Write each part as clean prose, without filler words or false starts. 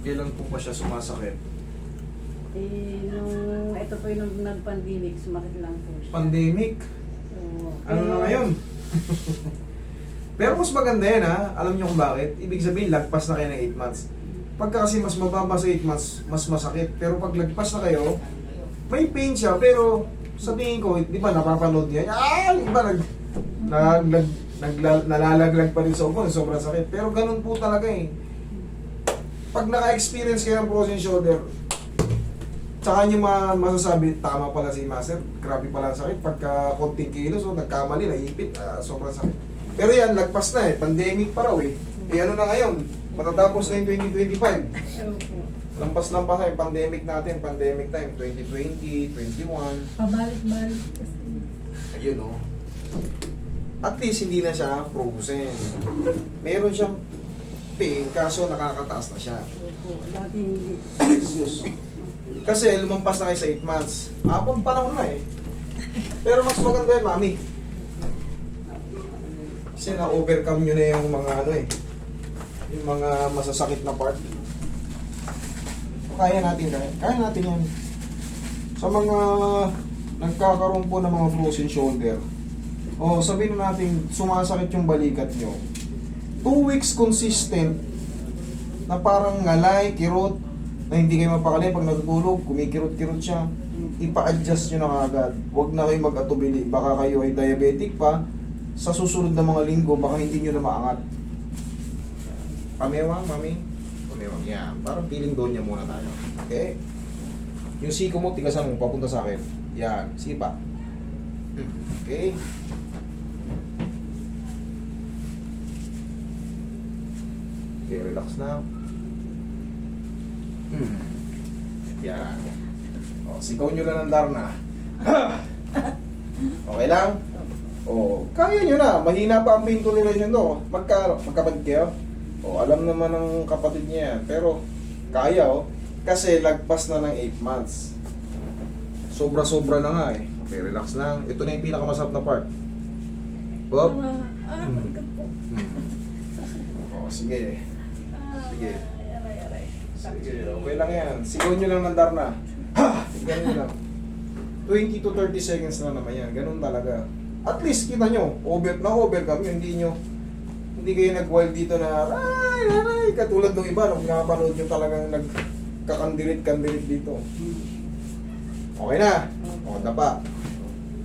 Kailan po pa siya sumasakit? Ito po yung nag-pandemic, sumakit lang po siya. Pandemic? Oo. Ano na ngayon? Pero mas maganda yan ha. Alam niyo kung bakit? Ibig sabihin, lagpas na kayo ng 8 months. Pagka kasi mas mababa sa 8 months, mas masakit. Pero pag lagpas na kayo, may pain siya. Pero sabihin ko, di ba napapanood niya? Di ba nalalaglag pa rin sa upo, sobrang sakit. Pero ganun po talaga eh. Pag naka-experience kayo ng frozen shoulder, tsaka nyo masasabi, tama pala si Master, grabe pala ang sakit. Pagka konting kilos, nagkamali, naipit, sobrang sakit. Pero yan, lagpas na eh, pandemic pa raw eh. Eh ano na ngayon, matatapos na yung 2025. Lampas-lampas na yung pandemic natin, pandemic time, 2020, 21. Pabalik-balik kasi. Ayun o. At least hindi na siya frozen. Meron siyang pain, kaso nakakataas na siya. Opo, dati hindi. Jesus. Kasi lumampas na kayo sa 8 months. Abang panahon na eh. Pero mas maganda yun, mami. Kasi na-overcome nyo na yung mga ano eh. Yung mga masasakit na part. Kaya natin, kaya natin yan. Sa mga nagkakaroon po ng mga frozen shoulder, o sabihin natin sumasakit yung balikat nyo, 2 weeks consistent na parang ngalay, kirot, na hindi kayo mapakali pag natutulog, kumikirot-kirot siya, ipa-adjust nyo na kagad. Huwag na kayo mag-atubili, baka kayo ay diabetic pa, sa susunod na mga linggo, baka hindi nyo na maangat. Pamewang, mami? Pamewang, yan. Parang feeling doon niya muna tayo. Okay? Yung siko mo, tigasan mo, papunta sa akin. Yan, sige pa. Okay? Okay, relax na. Yan. O, sigaw nyo lang ng Darna. Okay lang? O, kaya nyo na. Mahina pa ang pain toleration to. Magkapatid kayo? O, alam naman ng kapatid niya yan. Pero, kaya o. Kasi lagpas na ng 8 months. Sobra-sobra na nga eh. Okay, relax lang. Ito na yung pinakamasarap na part. Bob? O, sige. Sige. Sige, okay lang yan. Sigaw nyo lang ng Darna. Ha! Ganun lang. 20 to 30 seconds na naman yan. Ganun talaga. At least, kita nyo, over kami. Hindi kayo nag-wild dito na, ay, katulad ng iba, nung nakapanood nyo talagang nagkakandilit-kandilit dito. Okay na. O, dapa.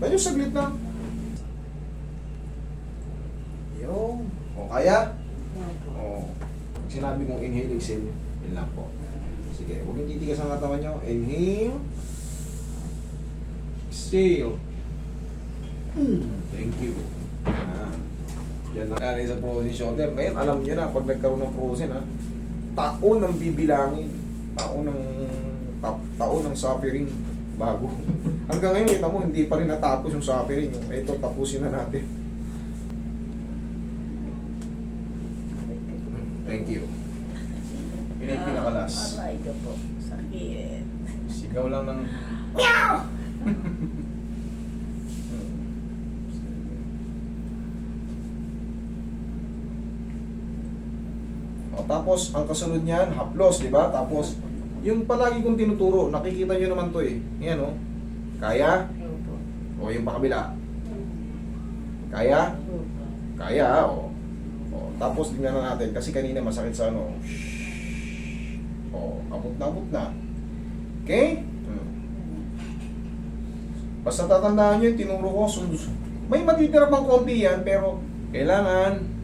Tayo saglit lang. Yung, o, kaya? O, sinabi mong inhale, exhale, yun lang po. Sige, huwag yung titigas ang katawan nyo. Inhale. Exhale. Thank you. Yan na sa frozen shoulder. Ngayon, alam nyo na, pag nagkaroon ng frozen, taon ng bibilangin. Taon ng suffering bago. Hanggang ngayon, kita mo, hindi pa rin natapos yung suffering. Ito, tapusin na natin. Thank you. Yun yung pinakalas. Aray ka po. Sakit. Sigaw lang ng meow! O, tapos, ang kasunod niyan, haplos, di ba? Tapos, yung palagi kong tinuturo, nakikita nyo naman to eh. Yan o. Kaya? Opo. O, yung pakabila. Kaya? Opo. Kaya, o. O, tapos tingnan na natin kasi kanina masakit sa ano. O, abot na. Okay? Basta tatandaan nyo yung tinuro ko. May matitira pang konti yan, pero kailangan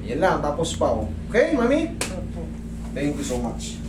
yan lang, tapos pa. Okay, mami? Opo. Thank you so much.